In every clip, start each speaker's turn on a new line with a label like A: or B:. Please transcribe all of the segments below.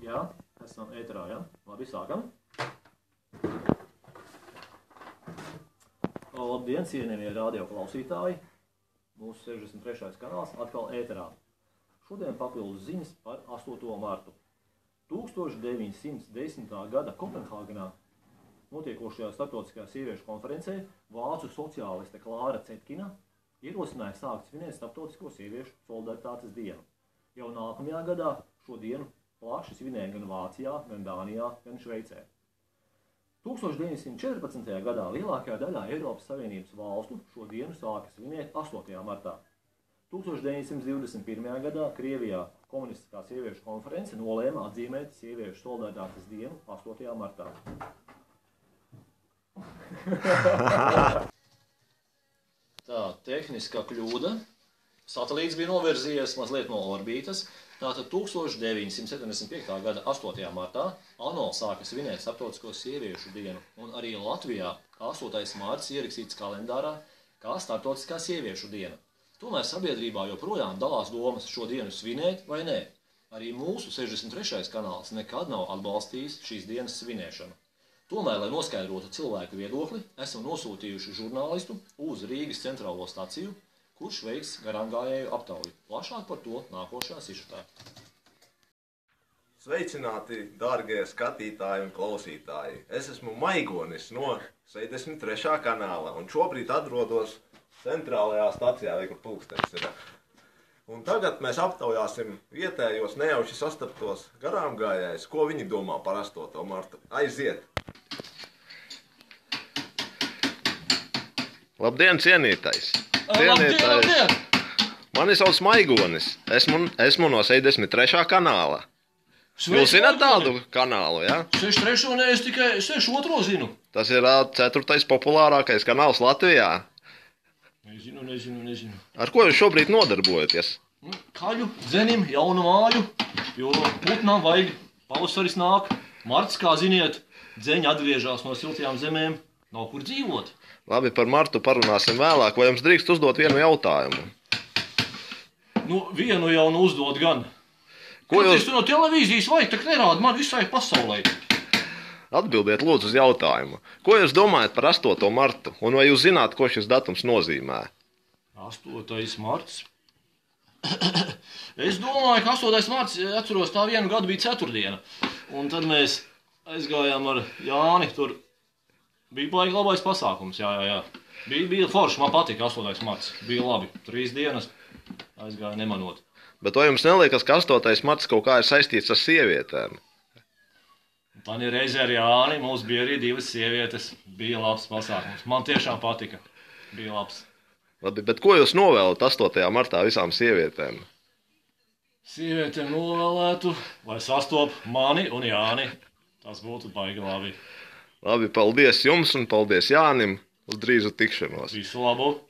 A: Jā, esam ēterā, jā. Labi, sākam. Labdien, cienījamie radio klausītāji. Mūsu 63. kanāls atkal ēterā. Šodien papildus ziņas par 8. martu. 1910. gada Kopenhāgenā notiekošajā starptautiskajā sieviešu konferencē vācu sociāliste Klāra Cetkina ierosināja sākt svinēt starptautisko sieviešu solidaritātes dienu. Jau nākamajā gadā šo dienu plaši svinēja gan Vācijā, gan Dānijā, gan Šveicē. 1914. gadā lielākajā daļā Eiropas Savienības valstu šo dienu sāka svinēt 8. martā. 1921. gadā Krievijā komunistiskā sieviešu konference nolēma atzīmēt sieviešu solidaritātes dienu 8. martā. Tā, tehniskā kļūda. Satelīts bija novirzījies mazliet no orbītas. Tātad 1975. gada 8. martā ANO sāka svinēt starptautisko sieviešu dienu, un arī Latvijā 8. marts ierakstīts kalendārā kā starptautiskā sieviešu diena. Tomēr sabiedrībā joprojām dalās domas šo dienu svinēt vai nē. Arī mūsu 63. kanāls nekad nav atbalstījis šīs dienas svinēšanu. Tomēr, lai noskaidrotu cilvēku viedokli, esam nosūtījuši žurnālistu uz Rīgas centrālo staciju, kurš veiks garāmgājēju aptauju. Plašāk par to nākošajā sižetā.
B: Sveicināti, dārgie skatītāji un klausītāji! Es esmu Maigonis no 63. kanāla un šobrīd atrodos centrālajā stacijā, vai kur pulkstenis ir. Un tagad mēs aptaujāsim vietējos nejauši sastaptos garāmgājējus, ko viņi domā par 8. martu. Aiziet!
C: Labdien, cienītais!
A: Labdien!
C: Mani sauc Maigonis. Esmu no 63. kanāla. Jūs zināt tādu kanālu, jā?
A: 63. ne, es tikai 62. zinu.
C: Tas ir 4. populārākais kanāls Latvijā.
A: Nezinu.
C: Ar ko jūs šobrīd nodarbojaties?
A: Kaļu, dzenim, jaunu māju, jo putnām vajag, pavasaris nāk. Marts, kā ziniet, dzeņi atgriežās no siltajām zemēm, nav kur dzīvot.
C: Labi, par martu parunāsim vēlāk. Vai jums drīkst uzdot vienu jautājumu?
A: Nu, vienu jau nu uzdot gan.
C: Ko jūs...
A: Tu no televīzijas vajag, tak nerāda man visai pasaulē.
C: Atbildiet lūdzu uz jautājumu. Ko jūs domājat par 8. martu? Un vai jūs zināt, ko šis datums nozīmē?
A: 8. marts? Es domāju, ka 8. marts, atceros, tā vienu gadu bija ceturtdiena. Un tad mēs aizgājām ar Jāni, tur bija baigi labais pasākums, jā. Bija forši, man patika 8. marts, bija labi. 3 dienas aizgāja nemanot.
C: Bet vai jums neliekas, ka 8. marts kaut kā ir saistīts ar sievietēm?
A: Man ir reizē ar Jāni, mums bija arī 2 sievietes, bija labs pasākums. Man tiešām patika, bija labs.
C: Labi, bet ko jūs novēlat 8. martā visām sievietēm?
A: Sievietēm novēlētu, lai sastop mani un Jāni. Tas būtu baigi labi.
C: Labi, paldies jums un paldies Jānim. Uz drīzu tikšanos.
A: Visu labu.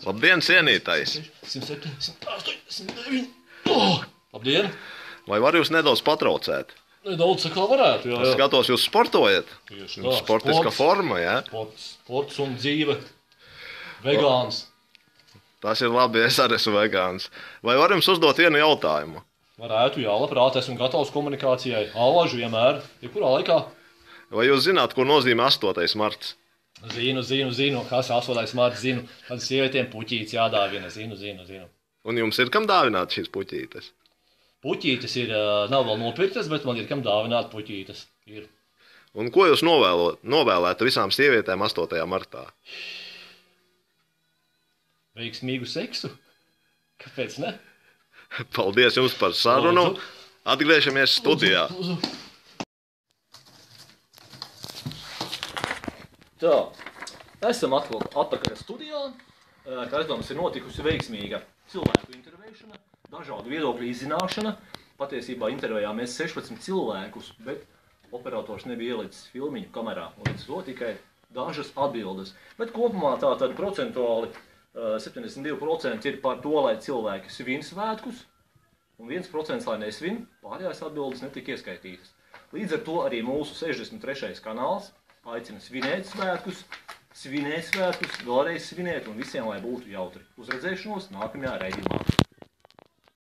C: Labdien, cienītais!
A: 107, 108, 109. Oh, labdien!
C: Vai var jūs nedaudz patraucēt?
A: Nedaudz, kā varētu, jā.
C: Es skatos, jūs sportojat.
A: Tieši tā.
C: Sportiska forma, jā?
A: Sports un dzīve. Vegāns.
C: Tas ir labi, es arī esmu vegāns. Vai var jums uzdot vienu jautājumu?
A: Varētu, jā, labprāt, esmu gatavs komunikācijai. Allaž vienmēr, jebkurā laikā.
C: Vai jūs zināt, ko nozīmē 8. marts?
A: Zinu, kas 8. marts, zinu. Tad sievietēm puķītes jādāvina, zinu.
C: Un jums ir kam dāvināt šīs puķītes?
A: Puķītes ir, nav vēl nopirktas, bet man ir kam dāvināt puķītes. Ir.
C: Un ko jūs novēlētu visām sievietēm 8. martā?
A: Veiksmīgu seksu? Kāpēc ne?
C: Paldies jums par sarunu. Atgriežamies studijā.
A: Tā, esam atpakaļ studijā, kā es domāju, ir notikusi veiksmīga cilvēku intervēšana, dažādu viedokļu izzināšana. Patiesībā intervējām mēs 16 cilvēkus, bet operators nebija ielicis filmiņu kamerā, un līdz to tikai dažas atbildes. Bet kopumā tātad procentuāli 72% ir par to, lai cilvēki svin svētkus, un 1% lai nesvin, pārējās atbildes netika ieskaitītas. Līdz ar to arī mūsu 63. kanāls aicina svinēt svētkus, svinēt svētkus, vēlreiz svinēt un visiem, lai būtu jautri. Uz redzēšanos nākamajā raidījumā.